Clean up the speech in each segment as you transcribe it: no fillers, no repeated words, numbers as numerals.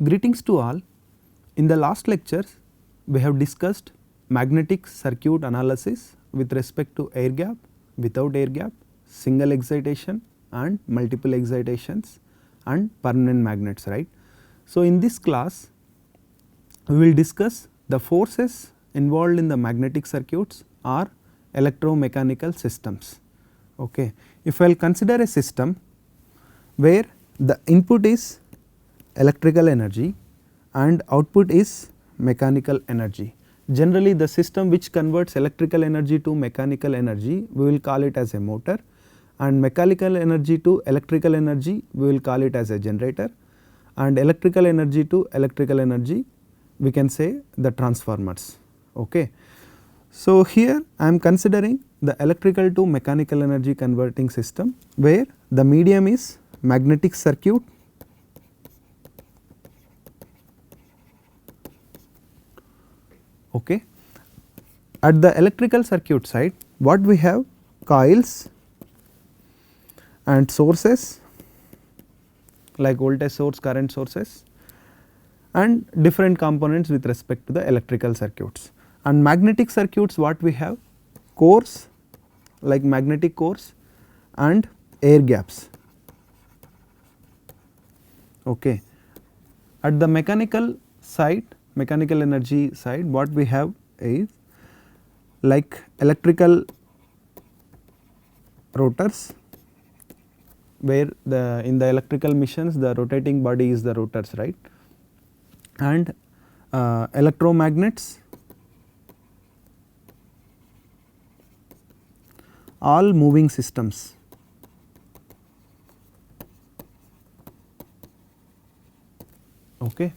Greetings to all. In the last lectures we have discussed magnetic circuit analysis with respect to air gap, without air gap, single excitation and multiple excitations and permanent magnets, right. So, in this class we will discuss the forces involved in the magnetic circuits or electromechanical systems. Okay. If I will consider a system where the input is electrical energy and output is mechanical energy. Generally the system which converts electrical energy to mechanical energy we will call it as a motor, and mechanical energy to electrical energy we will call it as a generator, and electrical energy to electrical energy we can say the transformers. Okay. So, here I am considering the electrical to mechanical energy converting system where the medium is magnetic circuit okay. At the electrical circuit side what we have coils and sources like voltage source, current sources and different components with respect to the electrical circuits. And magnetic circuits what we have cores like magnetic cores and air gaps. Okay. At the mechanical side, mechanical energy side what we have is like electrical rotors where in the electrical machines the rotating body is the rotors, right, and electromagnets, all moving systems. Okay.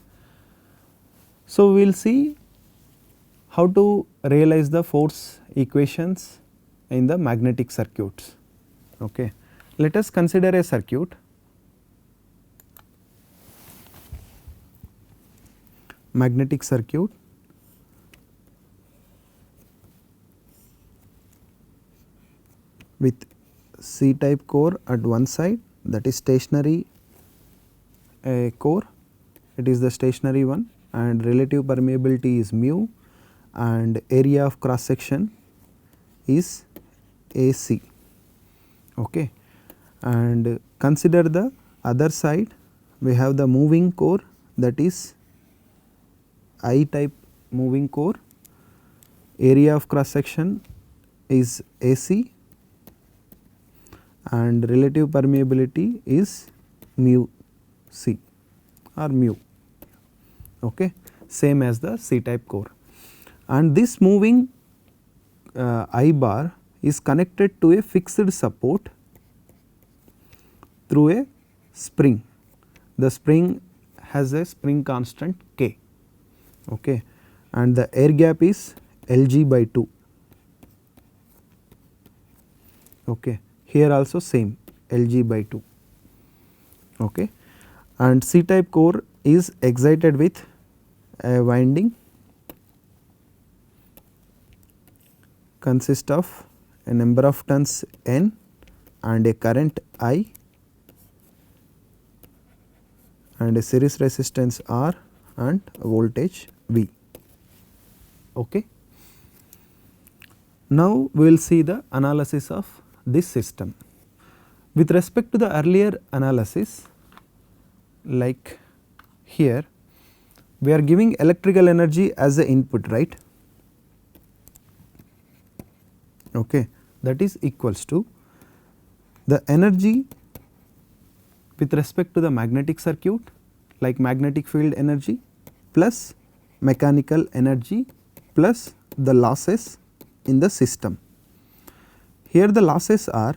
So, we will see how to realize the force equations in the magnetic circuits. Okay. Let us consider a circuit. Magnetic circuit with C type core at one side, that is stationary core, it is the stationary one, and relative permeability is mu and area of cross section is AC. Okay. And consider the other side, we have the moving core, that is I type moving core, area of cross section is AC and relative permeability is mu C or mu. Okay. Same as the C type core, and this moving I bar is connected to a fixed support through a spring. The spring has a spring constant K, okay, and the air gap is Lg by 2. Okay. Here also same Lg by 2. Okay. And C type core is excited with a winding consists of a number of turns N and a current I and a series resistance R and a voltage V. Okay. Now, we will see the analysis of this system. With respect to the earlier analysis, like here we are giving electrical energy as the input, right. Okay. That is equals to the energy with respect to the magnetic circuit like magnetic field energy plus mechanical energy plus the losses in the system. Here the losses are,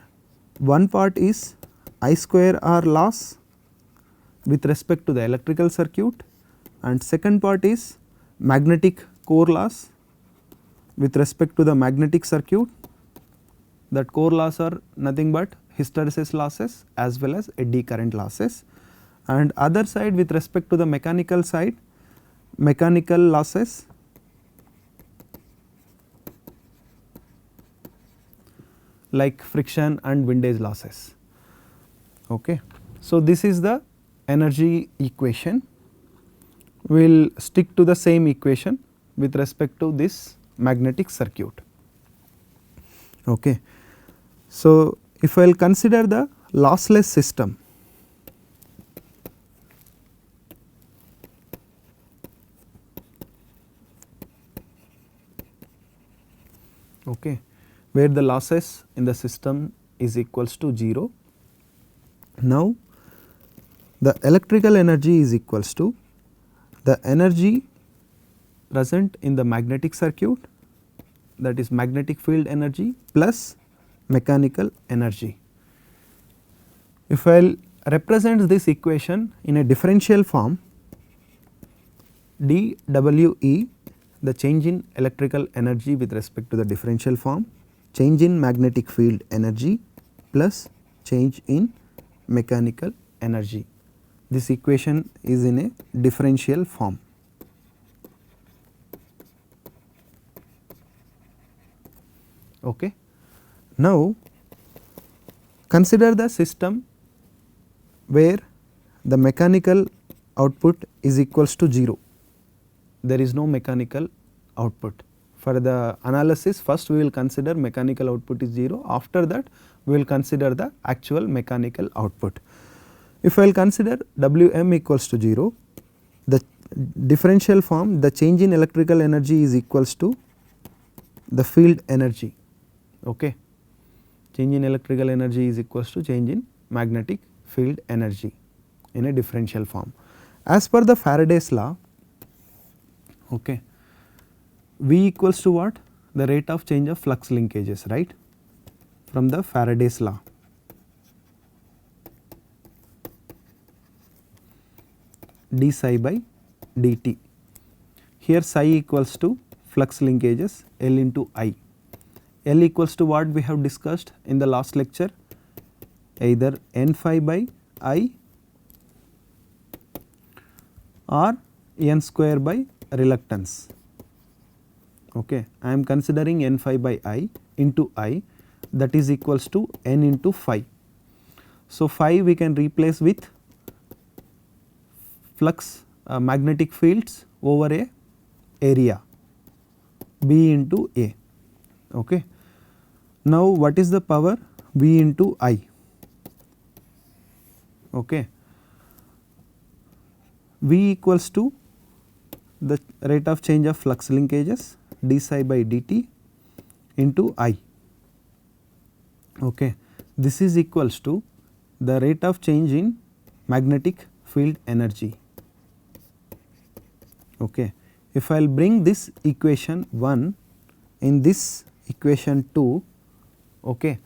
one part is I square R loss with respect to the electrical circuit, and second part is magnetic core loss with respect to the magnetic circuit. That core loss are nothing but hysteresis losses as well as eddy current losses, and other side with respect to the mechanical side, mechanical losses like friction and windage losses. Okay. So, this is the energy equation we will stick to the same equation with respect to this magnetic circuit. Okay. So, if I will consider the lossless system, okay, where the losses in the system is equals to 0. Now, the electrical energy is equals to the energy present in the magnetic circuit, that is magnetic field energy plus mechanical energy. If I will represent this equation in a differential form, dWe, the change in electrical energy with respect to the differential form, change in magnetic field energy plus change in mechanical energy. This equation is in a differential form. Okay. Now, consider the system where the mechanical output is equals to 0. There is no mechanical output. For the analysis, first we will consider mechanical output is 0, after that we will consider the actual mechanical output. If I will consider Wm equals to 0, the differential form, the change in electrical energy is equals to the field energy. Okay. Change in electrical energy is equals to change in magnetic field energy in a differential form. As per the Faraday's law, okay, V equals to what? The rate of change of flux linkages, right, from the Faraday's law. D psi by dt. Here psi equals to flux linkages L into I. L equals to what we have discussed in the last lecture, either n phi by I or n square by reluctance. Okay. I am considering n phi by I into I, that is equals to n into phi. So, phi we can replace with flux magnetic fields over a area B into A. Okay. Now, what is the power? V into I. Okay. V equals to the rate of change of flux linkages d psi by dt into I. Okay. This is equals to the rate of change in magnetic field energy. Okay. If I will bring this equation 1 in this equation 2, okay,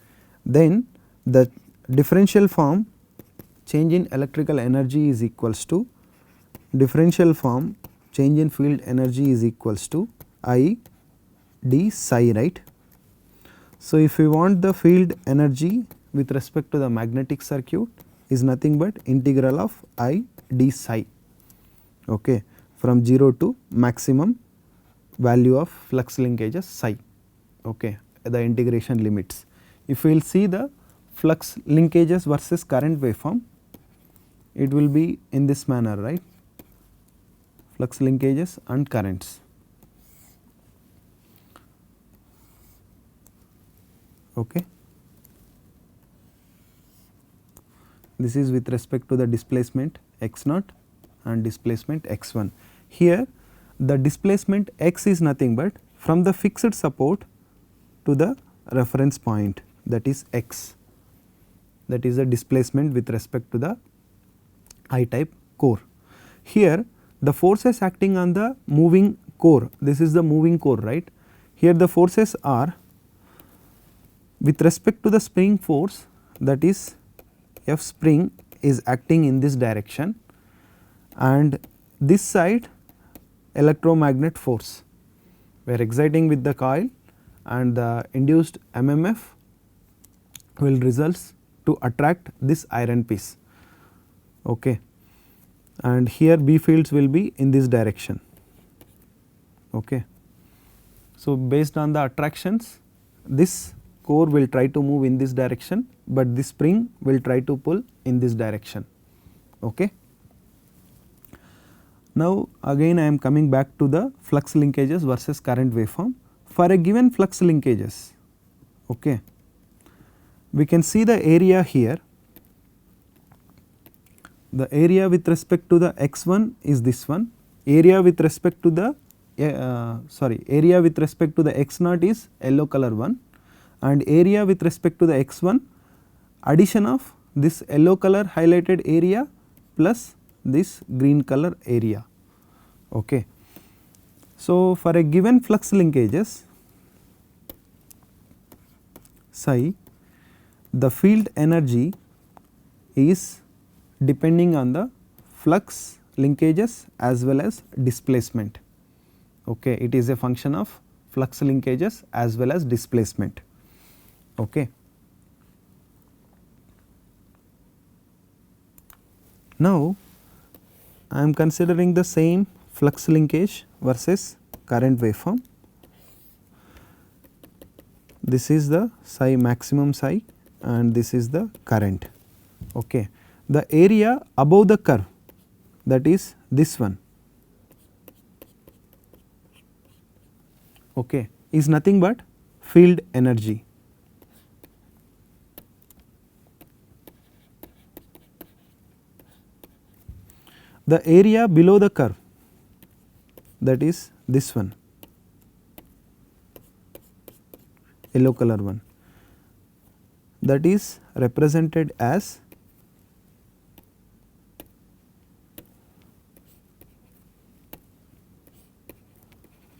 then the differential form change in electrical energy is equals to differential form change in field energy is equals to I d psi, right. So, if we want the field energy with respect to the magnetic circuit is nothing but integral of I d psi, okay, from 0 to maximum value of flux linkages psi, okay, the integration limits. If we will see the flux linkages versus current waveform, it will be in this manner, right, flux linkages and currents. Okay. This is with respect to the displacement x naught and displacement x1. Here the displacement x is nothing but from the fixed support to the reference point, that is x, that is the displacement with respect to the I type core. Here the forces acting on the moving core, this is the moving core, right. Here the forces are with respect to the spring force, that is F spring is acting in this direction, and this side electromagnet force, we are exciting with the coil and the induced MMF will results to attract this iron piece, okay, and here B fields will be in this direction. Okay. So, based on the attractions, this core will try to move in this direction, but this spring will try to pull in this direction. Okay. Now again I am coming back to the flux linkages versus current waveform. For a given flux linkages, okay, we can see the area here. The area with respect to the x1 is this one, area with respect to the area with respect to the x0 is yellow color one, and area with respect to the x1, addition of this yellow color highlighted area plus this green color area. Okay. So, for a given flux linkages psi, the field energy is depending on the flux linkages as well as displacement. Okay. It is a function of flux linkages as well as displacement. Okay. Now I am considering the same flux linkage versus current waveform. This is the psi maximum psi and this is the current. Okay. The area above the curve, that is this one, okay, is nothing but field energy. The area below the curve, that is this one, yellow color one, that is represented as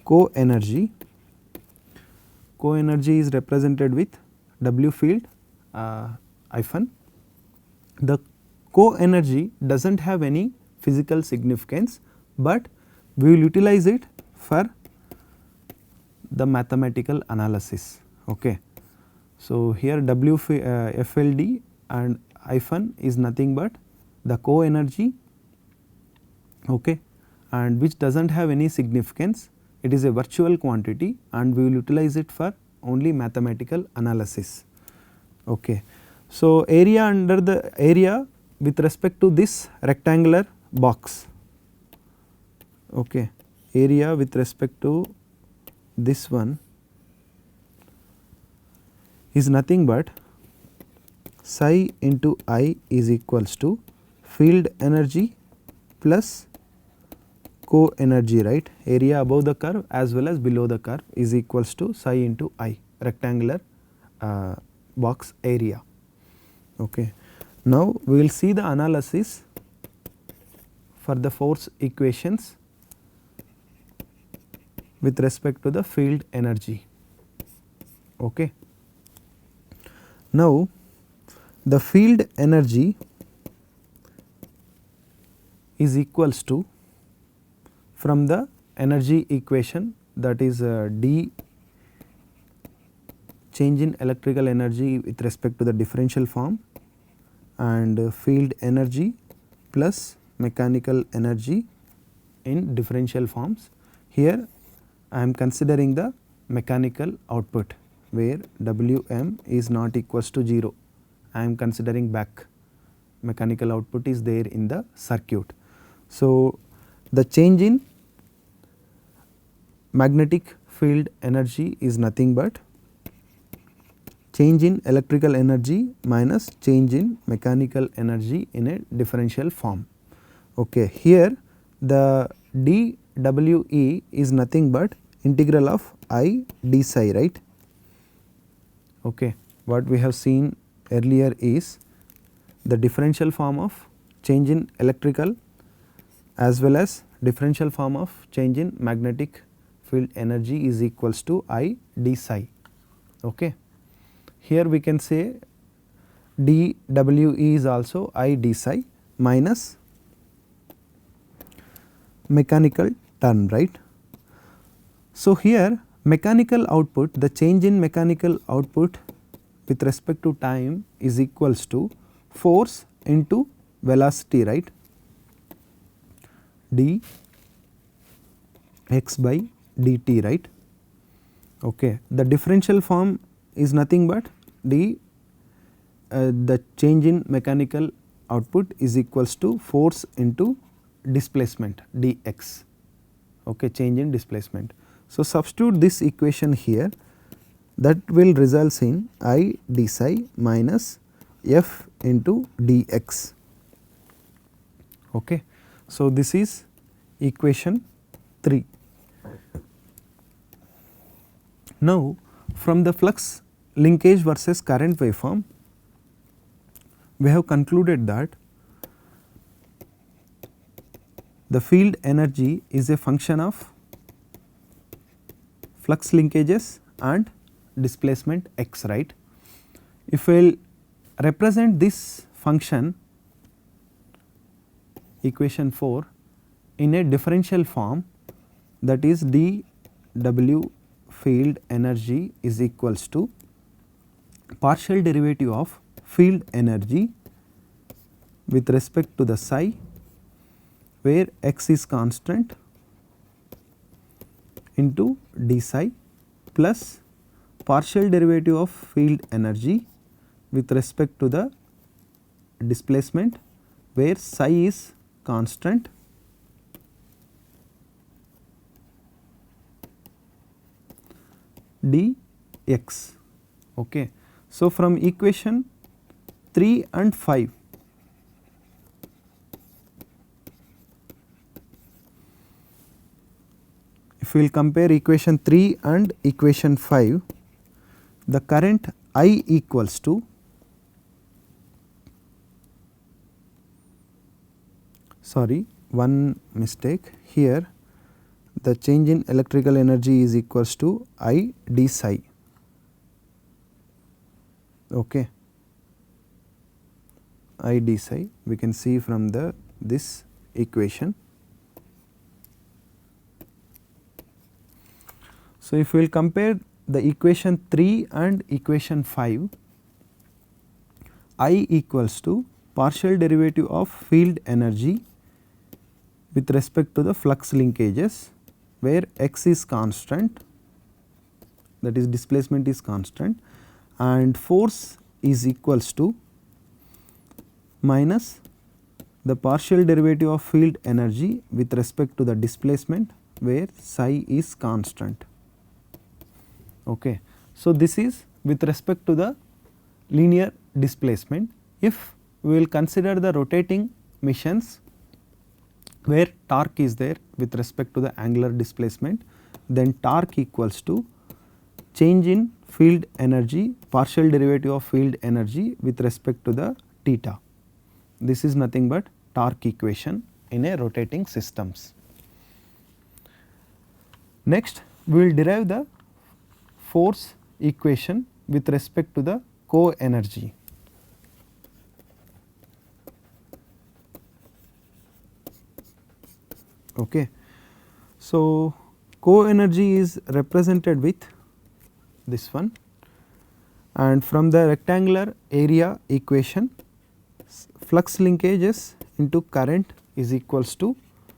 co-energy. Co-energy is represented with W field hyphen. The co-energy does not have any physical significance, but we will utilize it for the mathematical analysis. Okay. So, here W FLD and hyphen is nothing but the co-energy, okay, and which does not have any significance. It is a virtual quantity and we will utilize it for only mathematical analysis. Okay. So, area under the area with respect to this rectangular box, okay, area with respect to this one is nothing but psi into I is equals to field energy plus co-energy, right, area above the curve as well as below the curve is equals to psi into I, rectangular box area. Okay. Now, we will see the analysis for the force equations with respect to the field energy. Okay. Now, the field energy is equals to, from the energy equation, that is D change in electrical energy with respect to the differential form and field energy plus mechanical energy in differential forms. Here I am considering the mechanical output where Wm is not equals to 0. I am considering back mechanical output is there in the circuit. So, the change in magnetic field energy is nothing but change in electrical energy minus change in mechanical energy in a differential form. Okay. Here the dWe is nothing but integral of I d psi, right. Okay. What we have seen earlier is the differential form of change in electrical as well as differential form of change in magnetic field energy is equals to I d psi. Okay. Here we can say dWe is also I d psi minus mechanical term, right. So, here mechanical output, the change in mechanical output with respect to time is equals to force into velocity, right, d x by dt, right. Okay. The differential form is nothing but the change in mechanical output is equals to force into displacement dx, okay, change in displacement. So, substitute this equation here, that will result in I d psi minus f into dx. Okay. So, this is equation 3. Now, from the flux linkage versus current waveform, we have concluded that the field energy is a function of flux linkages and displacement x, right. If we will represent this function, equation 4, in a differential form, that is dw field energy is equals to partial derivative of field energy with respect to the psi, where x is constant, into d psi plus partial derivative of field energy with respect to the displacement, where psi is constant, dx. Okay. So, from equation 3 and 5, if we will compare equation 3 and equation 5, the current I equals to, sorry, one mistake here, the change in electrical energy is equals to I d psi. Okay. I d psi we can see from this equation. So, if we will compare the equation 3 and equation 5, I equals to partial derivative of field energy with respect to the flux linkages, where x is constant, that is displacement is constant, and force is equals to minus the partial derivative of field energy with respect to the displacement, where psi is constant. Okay. So, this is with respect to the linear displacement. If we will consider the rotating missions where torque is there with respect to the angular displacement, then torque equals to change in field energy, partial derivative of field energy with respect to the theta. This is nothing but torque equation in a rotating systems. Next, we will derive the force equation with respect to the co-energy. Okay. So, co-energy is represented with this one, and from the rectangular area equation, flux linkages into current is equals to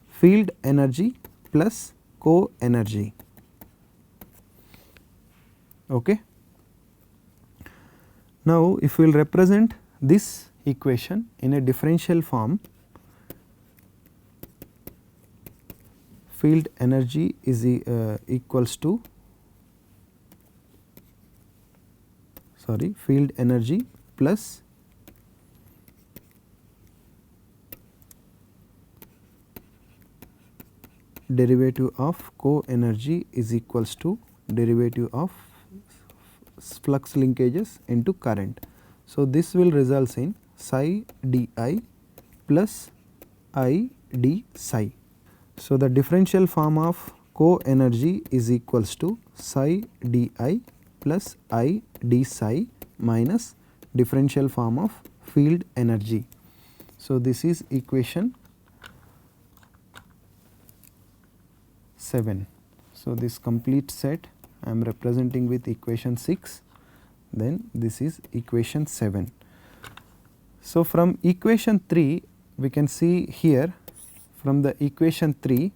field energy plus co-energy. Okay. Now, if we will represent this equation in a differential form, field energy is equals to, sorry, field energy plus derivative of co-energy is equals to derivative of flux linkages into current. So, this will result in psi di plus I d psi. So, the differential form of co-energy is equals to psi di plus I d psi minus differential form of field energy. So, this is equation 7. So, this complete set I am representing with equation 6, then this is equation 7. So, from equation 3 we can see here, from the equation 3,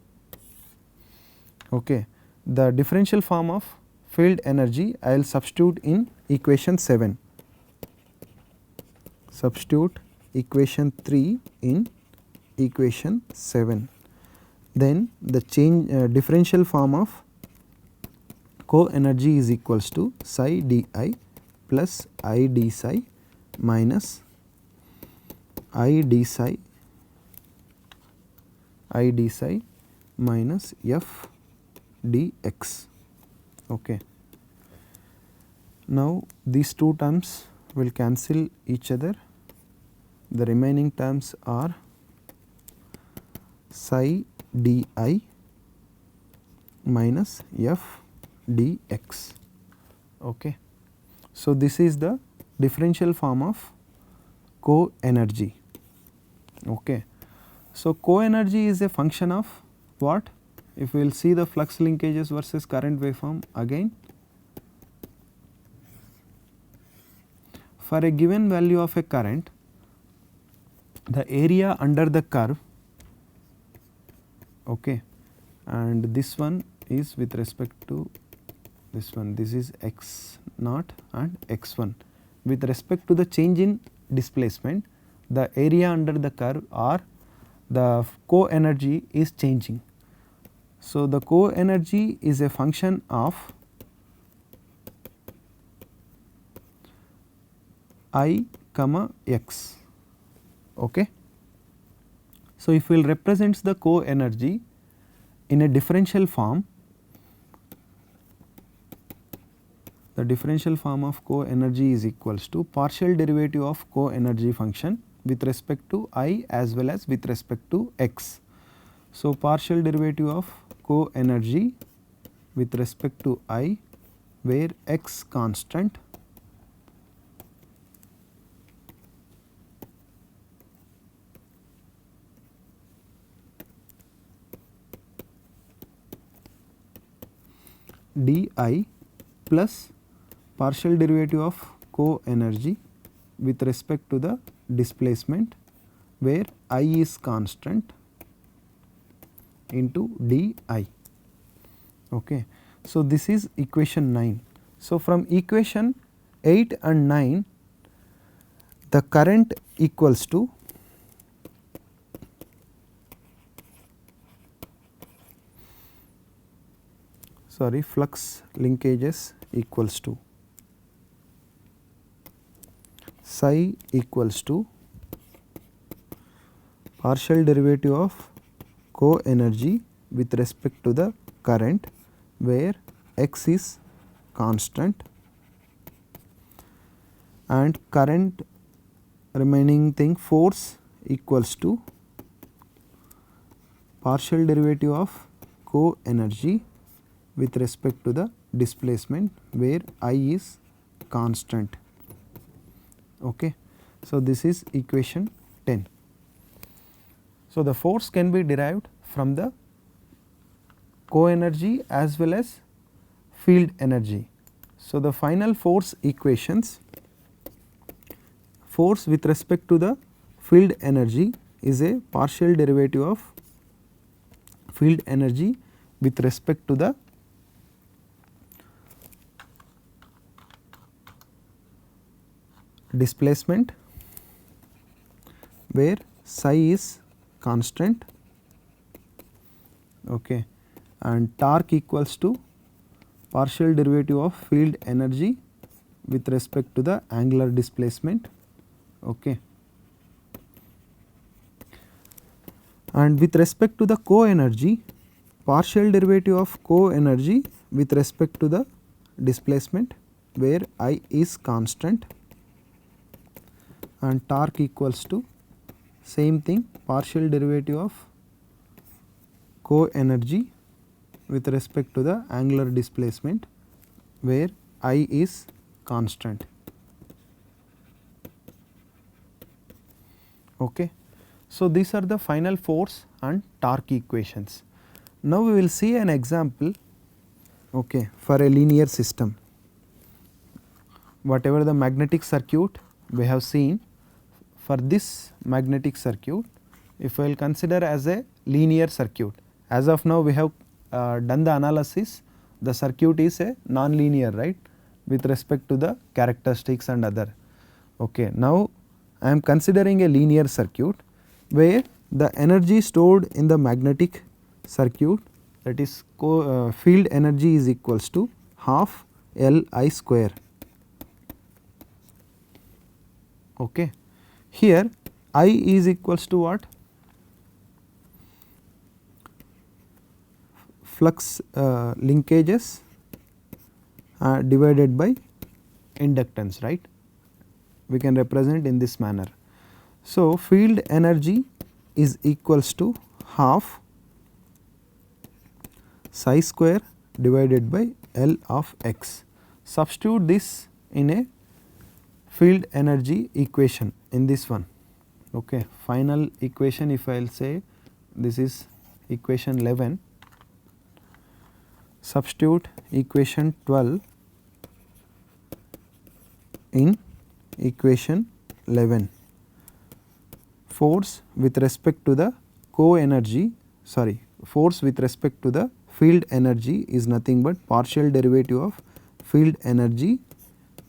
okay, the differential form of field energy I will substitute in equation 7. Substitute equation 3 in equation 7. Then the differential form of co-energy is equals to psi di plus I d psi minus I d psi minus f dx. Okay. Now these two terms will cancel each other. The remaining terms are psi di minus f dx. Okay. So this is the differential form of co-energy. Okay. So co-energy is a function of what? If we will see the flux linkages versus current waveform again, for a given value of a current, the area under the curve, okay, and this one is with respect to this one, this is x naught and x1. With respect to the change in displacement, the area under the curve or the co-energy is changing. So the co-energy is a function of I comma x. Okay. So if we will represent the co-energy in a differential form, the differential form of co-energy is equals to partial derivative of co-energy function with respect to I as well as with respect to x. So partial derivative of co-energy with respect to I, where x constant di plus partial derivative of co-energy with respect to the displacement, where I is constant, into di. Okay. So this is equation 9. So from equation 8 and 9, the current equals to flux linkages equals to psi equals to partial derivative of co-energy with respect to the current, where x is constant and current remaining thing force equals to partial derivative of co-energy with respect to the displacement, where I is constant. Okay. So this is equation 10. So the force can be derived from the co-energy as well as field energy. So the final force equations, force with respect to the field energy is a partial derivative of field energy with respect to the displacement, where psi is constant, okay, and torque equals to partial derivative of field energy with respect to the angular displacement. Okay. And with respect to the co-energy, partial derivative of co-energy with respect to the displacement, where I is constant, and torque equals to same thing, partial derivative of co-energy with respect to the angular displacement, where I is constant. Okay. So these are the final force and torque equations. Now we will see an example, okay, for a linear system. Whatever the magnetic circuit we have seen, for this magnetic circuit, if I will consider as a linear circuit, as of now we have done the analysis, the circuit is a non-linear, right, with respect to the characteristics and other. Okay. Now I am considering a linear circuit where the energy stored in the magnetic circuit, that is field energy, is equals to half Li square. Okay. Here I is equals to what? Flux linkages divided by inductance, right? We can represent in this manner. So, field energy is equals to half psi square divided by L of x. Substitute this in a field energy equation in this one. Okay. Final equation, if I will say this is equation 11, substitute equation 12 in equation 11. Force with respect to the force with respect to the field energy is nothing but partial derivative of field energy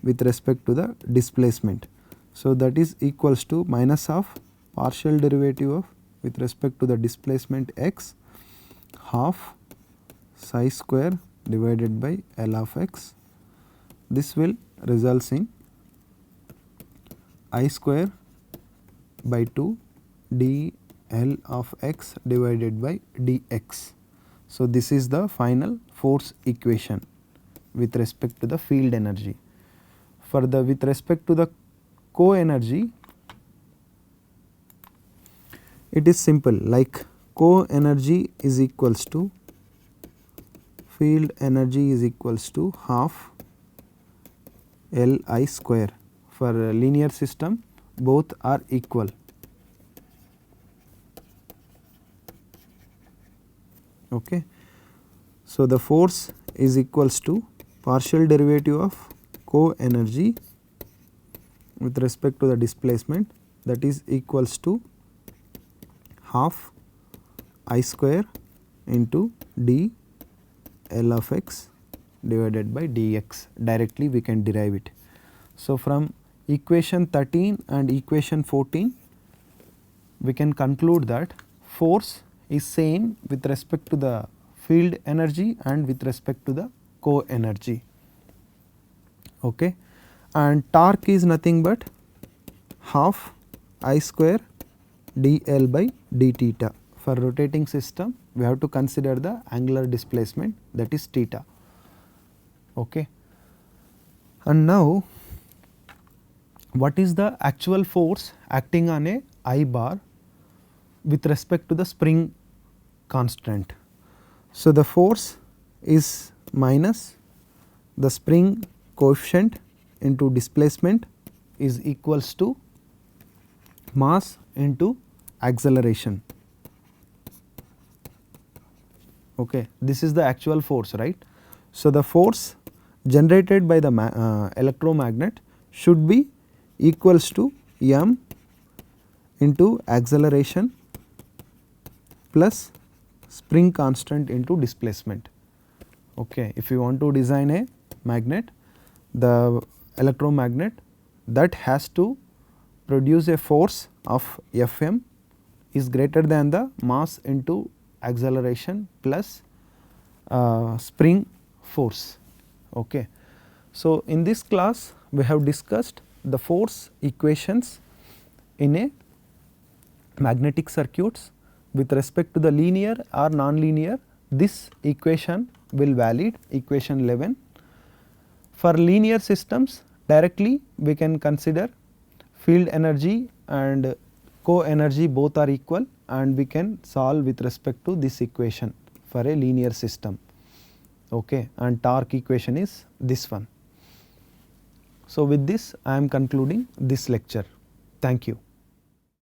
with respect to the displacement. So, that is equals to minus of partial derivative of with respect to the displacement x half psi square divided by L of x. This will results in I square by 2 dl of x divided by dx. So, this is the final force equation with respect to the field energy. For the with respect to the co-energy, it is simple, like co-energy is equals to field energy is equals to half Li square. For a linear system, both are equal. Okay. So, the force is equals to partial derivative of co-energy with respect to the displacement, that is equals to half I square into d L of x divided by dx. Directly we can derive it. So, from equation 13 and equation 14 we can conclude that force is same with respect to the field energy and with respect to the co-energy. Okay. And torque is nothing but half I square dl by d theta. For rotating system, we have to consider the angular displacement, that is theta. Okay. And now, what is the actual force acting on a I bar with respect to the spring constant? So, the force is minus the spring coefficient into displacement is equals to mass into acceleration. Okay. This is the actual force, right. So, the force generated by the electromagnet should be equals to m into acceleration plus spring constant into displacement. Okay. If you want to design a magnet, the electromagnet, that has to produce a force of Fm is greater than the mass into acceleration plus spring force. Okay. So, in this class we have discussed the force equations in a magnetic circuits with respect to the linear or non-linear. This equation will valid, equation 11. For linear systems, directly we can consider field energy and co-energy both are equal, and we can solve with respect to this equation for a linear system. Okay. And torque equation is this one. So, with this I am concluding this lecture. Thank you.